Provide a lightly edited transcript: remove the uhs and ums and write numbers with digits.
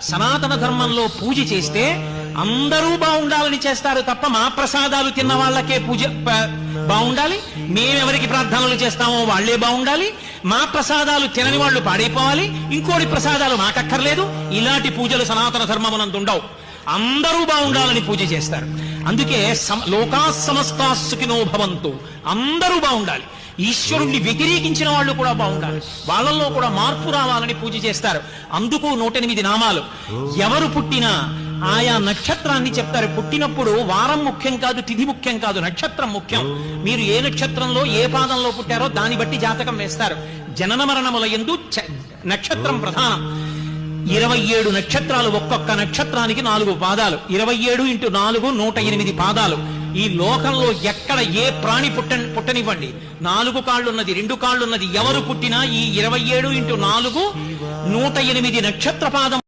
సనాతన ధర్మంలో పూజ చేస్తే అందరూ బాగుండాలని చేస్తారు తప్ప మా ప్రసాదాలు తిన్న వాళ్ళకే పూజ బాగుండాలి, మేమెవరికి ప్రార్థనలు చేస్తామో వాళ్లే బాగుండాలి, మా ప్రసాదాలు తినని వాళ్ళు పాడైపోవాలి, ఇంకోటి ప్రసాదాలు మాకక్కర్లేదు. ఇలాంటి పూజలు సనాతన ధర్మమునందు ఉండవు. అందరూ బాగుండాలని పూజ చేస్తారు. అందుకే లోకా సమస్తా సుఖినో భవంతు, అందరూ బాగుండాలి. ఈశ్వరుణ్ణి వ్యతిరేకించిన వాళ్ళు కూడా బాగుండాలి, వాళ్ళల్లో కూడా మార్పు రావాలని పూజ చేస్తారు. అందుకు 108 నామాలు. ఎవరు పుట్టినా ఆయా నక్షత్రాన్ని చెప్తారు. పుట్టినప్పుడు వారం ముఖ్యం కాదు, తిథి ముఖ్యం కాదు, నక్షత్రం ముఖ్యం. మీరు ఏ నక్షత్రంలో ఏ పాదంలో పుట్టారో దాన్ని బట్టి జాతకం వేస్తారు. జనన మరణముల యందు నక్షత్రం ప్రధానం. 27 నక్షత్రాలు, ఒక్కొక్క నక్షత్రానికి 4 పాదాలు. 27 × 4 108 పాదాలు. ఈ లోకంలో ఎక్కడ ఏ ప్రాణి పుట్టనివ్వండి, 4 కాళ్ళున్నది, 2 కాళ్ళున్నది ఎవరు పుట్టినా ఈ 27 × 4 108 నక్షత్ర పాదం